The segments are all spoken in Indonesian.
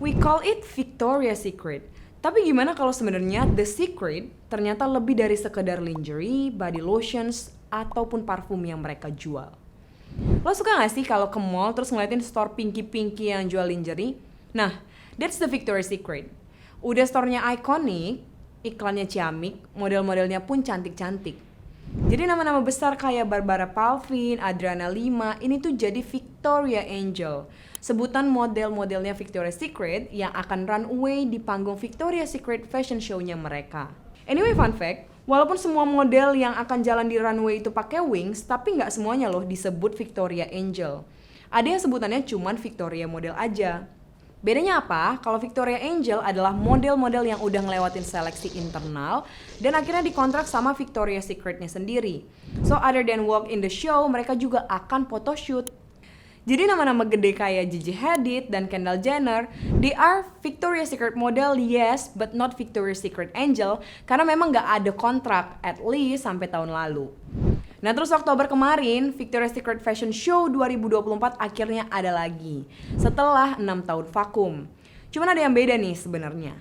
We call it Victoria's Secret. Tapi gimana kalau sebenarnya The Secret ternyata lebih dari sekedar lingerie, body lotions, ataupun parfum yang mereka jual? Lo suka gak sih kalau ke mall terus ngeliatin store pinky-pinky yang jual lingerie? Nah, that's the Victoria's Secret. Udah store-nya ikonik, iklannya ciamik, model-modelnya pun cantik-cantik. Jadi nama-nama besar kayak Barbara Palvin, Adriana Lima, ini tuh jadi Victoria Angel. Sebutan model-modelnya Victoria's Secret yang akan runway di panggung Victoria's Secret fashion show-nya mereka. Anyway, fun fact, walaupun semua model yang akan jalan di runway itu pakai wings, tapi nggak semuanya loh disebut Victoria Angel. Ada yang sebutannya cuman Victoria model aja. Bedanya apa? Kalau Victoria Angel adalah model-model yang udah ngelewatin seleksi internal dan akhirnya dikontrak sama Victoria's Secret-nya sendiri. So other than walk in the show, mereka juga akan photoshoot. Jadi nama-nama gede kayak Gigi Hadid dan Kendall Jenner, they are Victoria's Secret model, yes, but not Victoria's Secret Angel, karena memang gak ada kontrak, at least sampai tahun lalu. Nah terus Oktober kemarin, Victoria's Secret Fashion Show 2024 akhirnya ada lagi, setelah 6 tahun vakum. Cuman ada yang beda nih sebenarnya.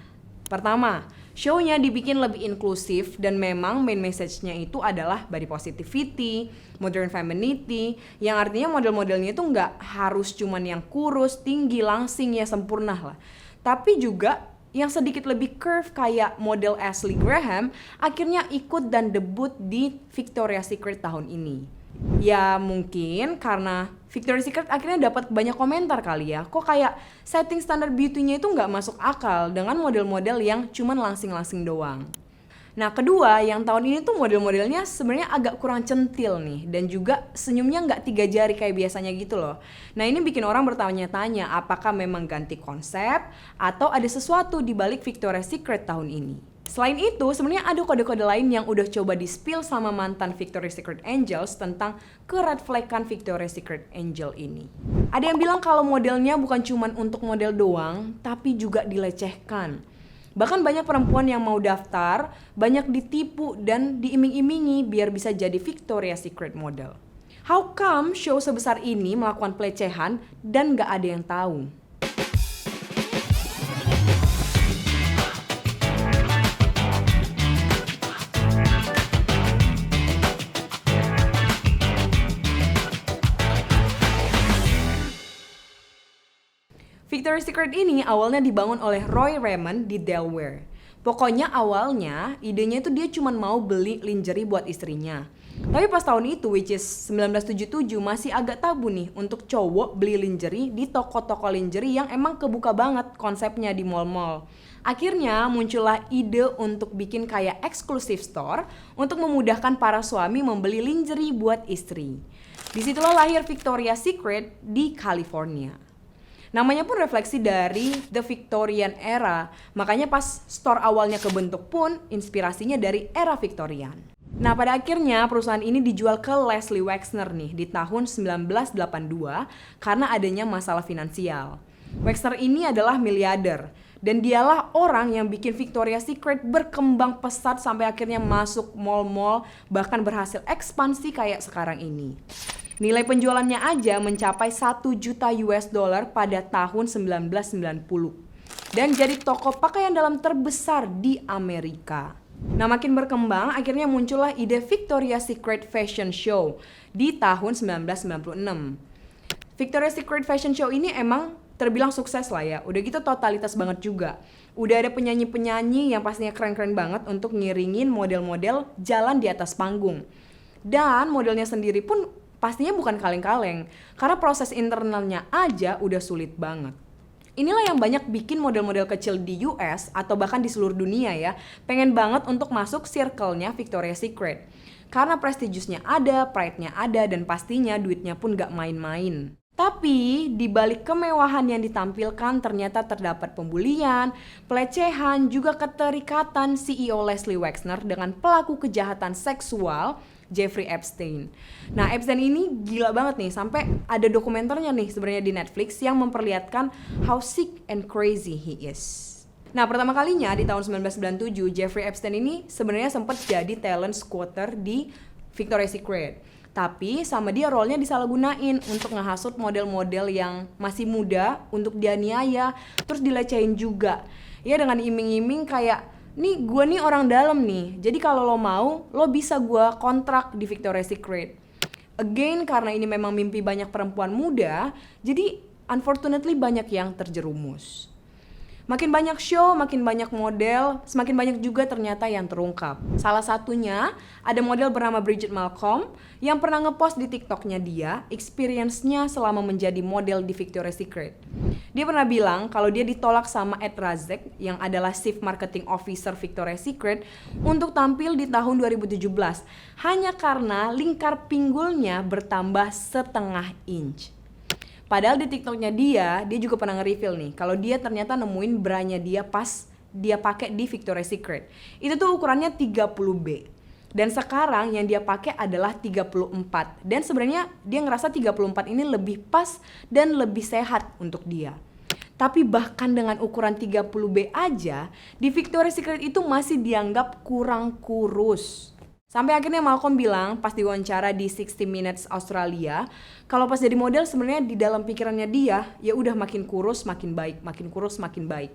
Pertama, show-nya dibikin lebih inklusif dan memang main message-nya itu adalah body positivity, modern femininity, yang artinya model-modelnya itu nggak harus cuman yang kurus, tinggi, langsing, ya sempurna lah. Tapi juga yang sedikit lebih curve kayak model Ashley Graham akhirnya ikut dan debut di Victoria's Secret tahun ini. Ya mungkin karena Victoria's Secret akhirnya dapat banyak komentar kali ya, kok kayak setting standar beauty-nya itu nggak masuk akal dengan model-model yang cuman langsing-langsing doang. Nah kedua, yang tahun ini tuh model-modelnya sebenarnya agak kurang centil nih, dan juga senyumnya nggak 3 jari kayak biasanya gitu loh. Nah ini bikin orang bertanya-tanya apakah memang ganti konsep atau ada sesuatu di balik Victoria's Secret tahun ini. Selain itu, sebenarnya ada kode-kode lain yang udah coba di-spill sama mantan Victoria's Secret Angels tentang ke-red flag-kan Victoria's Secret Angel ini. Ada yang bilang kalau modelnya bukan cuma untuk model doang, tapi juga dilecehkan. Bahkan banyak perempuan yang mau daftar, banyak ditipu dan diiming-imingi biar bisa jadi Victoria's Secret model. How come show sebesar ini melakukan pelecehan dan gak ada yang tahu? Victoria's Secret ini awalnya dibangun oleh Roy Raymond di Delaware. Pokoknya awalnya idenya itu dia cuma mau beli lingerie buat istrinya. Tapi pas tahun itu, which is 1977, masih agak tabu nih untuk cowok beli lingerie di toko-toko lingerie yang emang kebuka banget konsepnya di mall-mall. Akhirnya muncullah ide untuk bikin kayak exclusive store untuk memudahkan para suami membeli lingerie buat istri. Disitulah lahir Victoria's Secret di California. Namanya pun refleksi dari The Victorian Era, makanya pas store awalnya kebentuk pun inspirasinya dari era Victorian. Nah pada akhirnya perusahaan ini dijual ke Leslie Wexner nih di tahun 1982 karena adanya masalah finansial. Wexner ini adalah miliarder dan dialah orang yang bikin Victoria's Secret berkembang pesat sampai akhirnya masuk mall-mall, bahkan berhasil ekspansi kayak sekarang ini. Nilai penjualannya aja mencapai 1 juta US dollar pada tahun 1990 dan jadi toko pakaian dalam terbesar di Amerika. Nah makin berkembang akhirnya muncullah ide Victoria's Secret Fashion Show di tahun 1996. Victoria's Secret Fashion Show ini emang terbilang sukses lah ya, udah gitu totalitas banget juga. Udah ada penyanyi-penyanyi yang pastinya keren-keren banget untuk ngiringin model-model jalan di atas panggung. Dan modelnya sendiri pun pastinya bukan kaleng-kaleng, karena proses internalnya aja udah sulit banget. Inilah yang banyak bikin model-model kecil di US atau bahkan di seluruh dunia ya, pengen banget untuk masuk circle-nya Victoria's Secret. Karena prestigiusnya ada, pride-nya ada, dan pastinya duitnya pun gak main-main. Tapi di balik kemewahan yang ditampilkan ternyata terdapat pembulian, pelecehan, juga keterikatan CEO Leslie Wexner dengan pelaku kejahatan seksual Jeffrey Epstein. Nah, Epstein ini gila banget nih, sampai ada dokumenternya nih sebenarnya di Netflix yang memperlihatkan how sick and crazy he is. Nah, pertama kalinya di tahun 1997, Jeffrey Epstein ini sebenarnya sempat jadi talent squatter di Victoria's Secret. Tapi sama dia role-nya disalahgunain untuk ngehasut model-model yang masih muda untuk dianiaya, terus dilecehin juga. Ya dengan iming-iming kayak, nih gue nih orang dalam nih, jadi kalau lo mau, lo bisa gue kontrak di Victoria's Secret. Again, karena ini memang mimpi banyak perempuan muda, jadi unfortunately banyak yang terjerumus. Makin banyak show, makin banyak model, semakin banyak juga ternyata yang terungkap. Salah satunya ada model bernama Bridget Malcolm yang pernah ngepost di TikToknya dia experience-nya selama menjadi model di Victoria's Secret. Dia pernah bilang kalau dia ditolak sama Ed Razek yang adalah Chief Marketing Officer Victoria's Secret untuk tampil di tahun 2017 hanya karena lingkar pinggulnya bertambah setengah inch. Padahal di TikToknya dia juga pernah nge-reveal nih kalau dia ternyata nemuin bra-nya dia pas dia pakai di Victoria's Secret. Itu tuh ukurannya 30B. Dan sekarang yang dia pakai adalah 34. Dan sebenarnya dia ngerasa 34 ini lebih pas dan lebih sehat untuk dia. Tapi bahkan dengan ukuran 30B aja, di Victoria's Secret itu masih dianggap kurang kurus. Sampai akhirnya Malcolm bilang pas diwawancara di 60 Minutes Australia, kalau pas jadi model sebenarnya di dalam pikirannya dia ya udah makin kurus makin baik, makin kurus makin baik.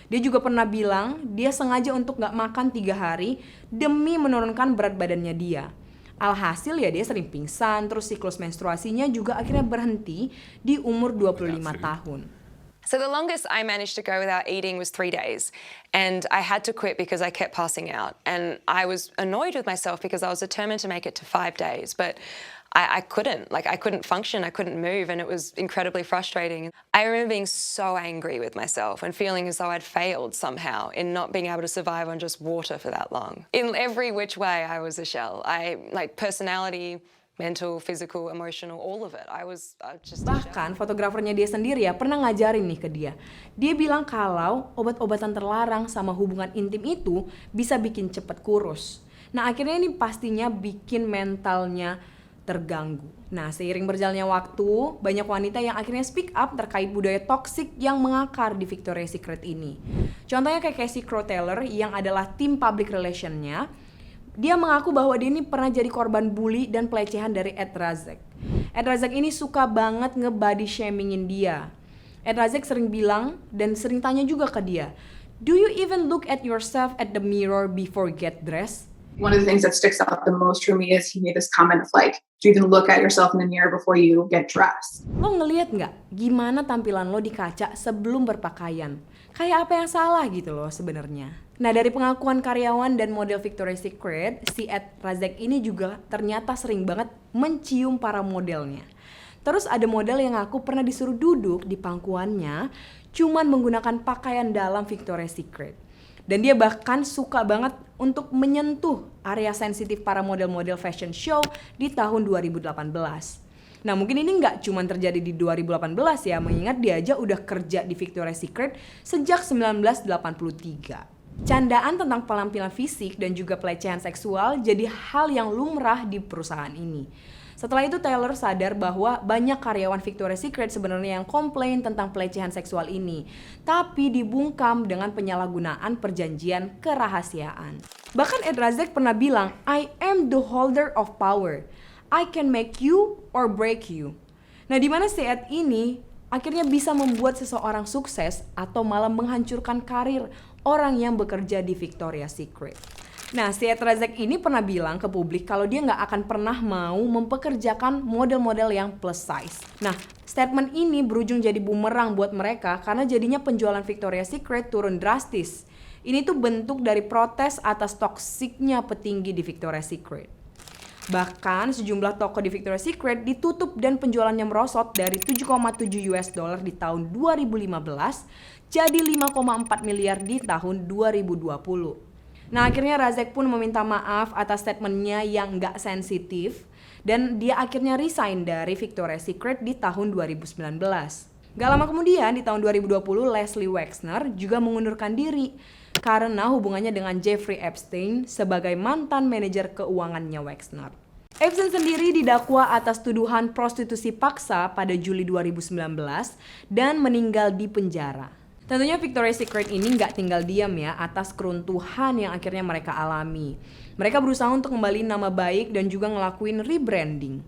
Dia juga pernah bilang dia sengaja untuk gak makan 3 hari demi menurunkan berat badannya dia. Alhasil ya dia sering pingsan, terus siklus menstruasinya juga akhirnya berhenti di umur 25 tahun. So the longest I managed to go without eating was 3 days. And I had to quit because I kept passing out. And I was annoyed with myself because I was determined to make it to 5 days. But I couldn't. I couldn't function. I couldn't move. And it was incredibly frustrating. I remember being so angry with myself and feeling as though I'd failed somehow in not being able to survive on just water for that long. In every which way, I was a shell. Personality, mental, physical, emotional, all of it. I was just... Bahkan fotografernya dia sendiri ya pernah ngajarin nih ke dia. Dia bilang kalau obat-obatan terlarang sama hubungan intim itu bisa bikin cepet kurus. Nah akhirnya ini pastinya bikin mentalnya terganggu. Nah seiring berjalannya waktu, banyak wanita yang akhirnya speak up terkait budaya toksik yang mengakar di Victoria's Secret ini. Contohnya kayak Casey Crowtaylor yang adalah tim public relation-nya. Dia mengaku bahwa dia ini pernah jadi korban bully dan pelecehan dari Ed Razek. Ed Razek ini suka banget nge-body shamingin dia. Ed Razek sering bilang dan sering tanya juga ke dia, "Do you even look at yourself at the mirror before get dressed?" One of the things that sticks out the most for me is he made this comment of do you even look at yourself in the mirror before you get dressed? Lo ngeliat nggak gimana tampilan lo di kaca sebelum berpakaian? Kayak apa yang salah gitu loh sebenarnya. Nah dari pengakuan karyawan dan model Victoria's Secret, si Ed Razek ini juga ternyata sering banget mencium para modelnya. Terus ada model yang ngaku pernah disuruh duduk di pangkuannya cuman menggunakan pakaian dalam Victoria's Secret. Dan dia bahkan suka banget untuk menyentuh area sensitif para model-model fashion show di tahun 2018. Nah mungkin ini nggak cuma terjadi di 2018 ya, mengingat dia aja udah kerja di Victoria's Secret sejak 1983. Candaan tentang penampilan fisik dan juga pelecehan seksual jadi hal yang lumrah di perusahaan ini. Setelah itu Taylor sadar bahwa banyak karyawan Victoria's Secret sebenarnya yang komplain tentang pelecehan seksual ini, tapi dibungkam dengan penyalahgunaan perjanjian kerahasiaan. Bahkan Ed Razek pernah bilang, "I am the holder of power. I can make you or break you." Nah, di mana si Ed ini akhirnya bisa membuat seseorang sukses atau malah menghancurkan karir orang yang bekerja di Victoria's Secret. Nah, si Ed Razek ini pernah bilang ke publik kalau dia nggak akan pernah mau mempekerjakan model-model yang plus size. Nah, statement ini berujung jadi bumerang buat mereka karena jadinya penjualan Victoria's Secret turun drastis. Ini tuh bentuk dari protes atas toksiknya petinggi di Victoria's Secret. Bahkan sejumlah toko di Victoria's Secret ditutup dan penjualannya merosot dari 7,7 US dollar di tahun 2015 jadi 5,4 miliar di tahun 2020. Nah akhirnya Razek pun meminta maaf atas statementnya yang gak sensitif dan dia akhirnya resign dari Victoria's Secret di tahun 2019. Gak lama kemudian di tahun 2020 Leslie Wexner juga mengundurkan diri karena hubungannya dengan Jeffrey Epstein sebagai mantan manajer keuangannya Wexner. Epstein sendiri didakwa atas tuduhan prostitusi paksa pada Juli 2019 dan meninggal di penjara. Tentunya Victoria's Secret ini nggak tinggal diam ya atas keruntuhan yang akhirnya mereka alami. Mereka berusaha untuk kembali nama baik dan juga ngelakuin rebranding.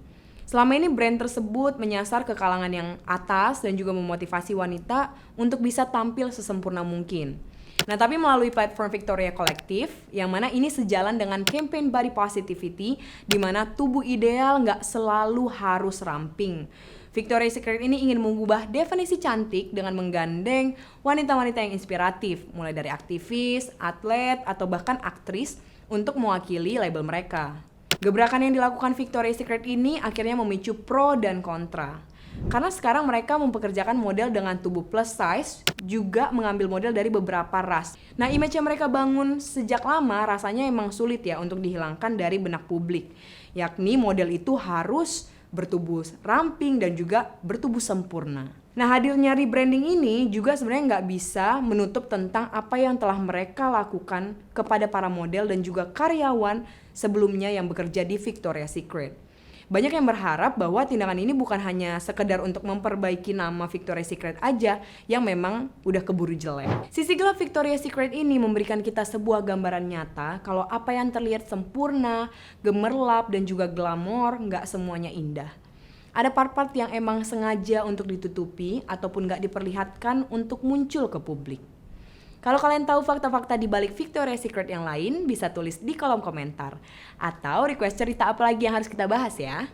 Selama ini brand tersebut menyasar ke kalangan yang atas dan juga memotivasi wanita untuk bisa tampil sesempurna mungkin. Nah, tapi melalui platform Victoria Collective, yang mana ini sejalan dengan campaign body positivity, di mana tubuh ideal nggak selalu harus ramping. Victoria's Secret ini ingin mengubah definisi cantik dengan menggandeng wanita-wanita yang inspiratif, mulai dari aktivis, atlet, atau bahkan aktris untuk mewakili label mereka. Gebrakan yang dilakukan Victoria's Secret ini akhirnya memicu pro dan kontra. Karena sekarang mereka mempekerjakan model dengan tubuh plus size, juga mengambil model dari beberapa ras. Nah, image yang mereka bangun sejak lama rasanya emang sulit ya untuk dihilangkan dari benak publik. Yakni model itu harus bertubuh ramping dan juga bertubuh sempurna. Nah, hadirnya rebranding ini juga sebenarnya nggak bisa menutup tentang apa yang telah mereka lakukan kepada para model dan juga karyawan sebelumnya yang bekerja di Victoria's Secret. Banyak yang berharap bahwa tindakan ini bukan hanya sekedar untuk memperbaiki nama Victoria's Secret aja yang memang udah keburu jelek. Sisi gelap Victoria's Secret ini memberikan kita sebuah gambaran nyata kalau apa yang terlihat sempurna, gemerlap, dan juga glamor nggak semuanya indah. Ada part-part yang emang sengaja untuk ditutupi ataupun nggak diperlihatkan untuk muncul ke publik. Kalau kalian tahu fakta-fakta di balik Victoria's Secret yang lain, bisa tulis di kolom komentar. Atau request cerita apa lagi yang harus kita bahas ya.